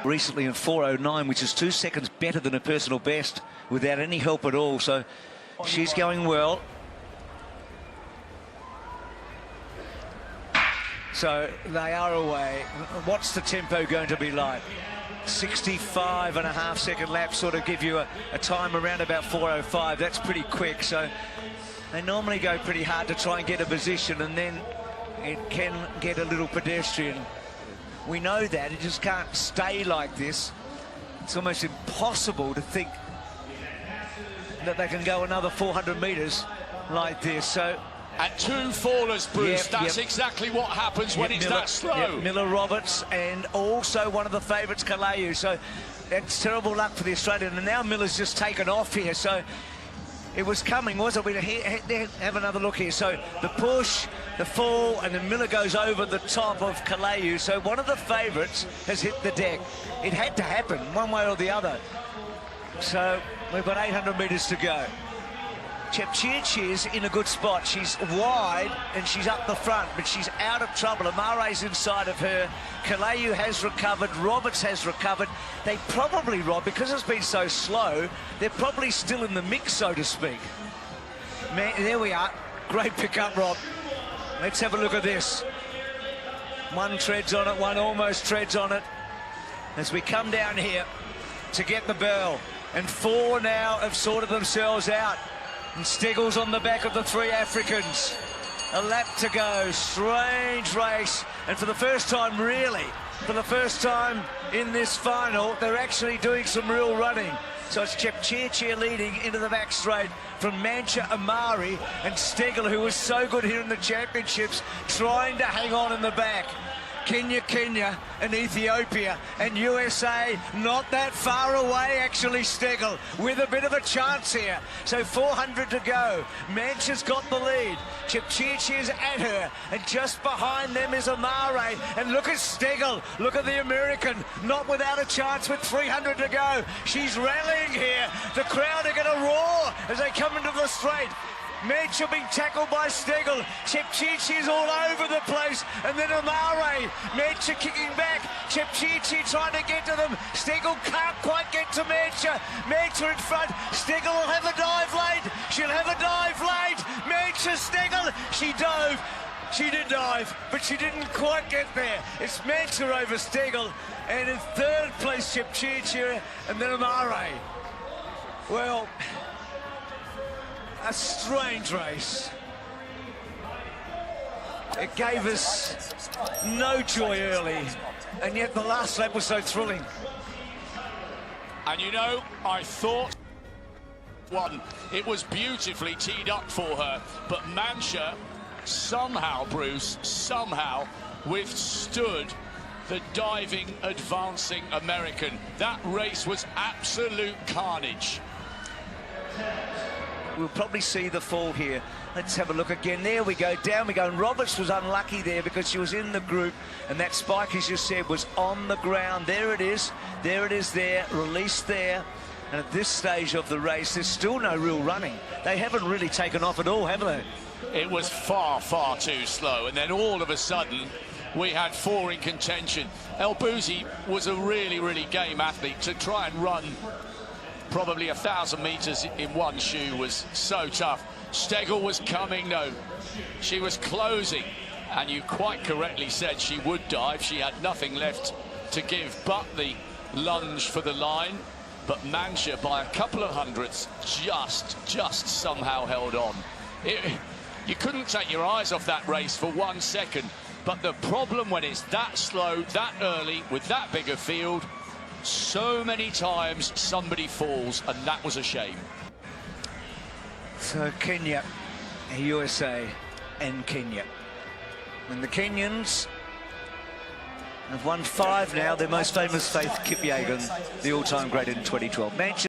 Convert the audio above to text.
recently in 4:09, which is 2 seconds better than her personal best without any help at all. So she's going well. So they are away. What's the tempo going to be like? 65.5 second lap sort of give you a time around about 4:05. That's pretty quick. So they normally go pretty hard to try and get a position, and then it can get a little pedestrian. We know that. It just can't stay like this. It's almost impossible to think that they can go another 400 metres like this. So. And two fallers, Bruce. That's exactly what happens when it's that slow. Miller Roberts and also one of the favourites, Calen. So that's terrible luck for the Australian. And now Miller's just taken off here. So it was coming, wasn't it? Have another look here. So the push, the fall, and then Miller goes over the top of Calen. So one of the favourites has hit the deck. It had to happen one way or the other. So we've got 800 metres to go. Chepchirchir's in a good spot. She's wide and she's up the front, but she's out of trouble. Amare's inside of her. Calen has recovered. Roberts has recovered. They probably, Rob, because it's been so slow, they're probably still in the mix, so to speak. Man, there we are. Great pickup, Rob. Let's have a look at this. One treads on it, one almost treads on it. As we come down here to get the bell. And four now have sorted themselves out. And Stegall's on the back of the three Africans. A lap to go. Strange race. And for the first time, really, for the first time in this final, they're actually doing some real running. So it's Chepchirchir leading into the back straight from Mancha, Amari, and Stegall, who was so good here in the championships, trying to hang on in the back. Kenya and Ethiopia and USA not that far away, actually. Stegall with a bit of a chance here. So 400 to go. Mancha's got the lead. Chepchirchir's at her, and just behind them is Amare. And look at Stegall. Look at the American, not without a chance with 300 to go. She's rallying here. The crowd are going to roar as they come into the straight. Mancha being tackled by Stegall. Chepchirchir's all over the place. And then Amare. Mancha kicking back. Chepchirchir trying to get to them. Stegall can't quite get to Mancha. Mancha in front. Stegall will have a dive late. She'll have a dive late. Mancha, Stegall. She dove. She did dive, but she didn't quite get there. It's Mancha over Stegall. And in third place, Chepchirchir. And then Amare. Well, a strange race. It gave us no joy early, and yet the last lap was so thrilling. And you know, I thought it was beautifully teed up for her, but Mancha somehow, Bruce, withstood the diving, advancing American. That race was absolute carnage. We'll probably see the fall here. Let's have a look again. There we go. Down we go. And Roberts was unlucky there because she was in the group. And that spike, as you said, was on the ground. There it is. There it is there. Released there. And at this stage of the race, there's still no real running. They haven't really taken off at all, have they? It was far, far too slow. And then all of a sudden, we had four in contention. El Bouzi was a really, really game athlete. To try and run probably 1,000 metres in one shoe was so tough. Stegall was coming, no, she was closing, and you quite correctly said she would dive. She had nothing left to give but the lunge for the line, but Mancha by a couple of hundredths just somehow held on. You couldn't take your eyes off that race for 1 second, but the problem when it's that slow, that early, with that big a field, so many times somebody falls, and that was a shame. So Kenya, USA, and Kenya. And the Kenyans have won 5 now. Their most famous, Faith Kipyegon, the all-time great in 2012. Manchester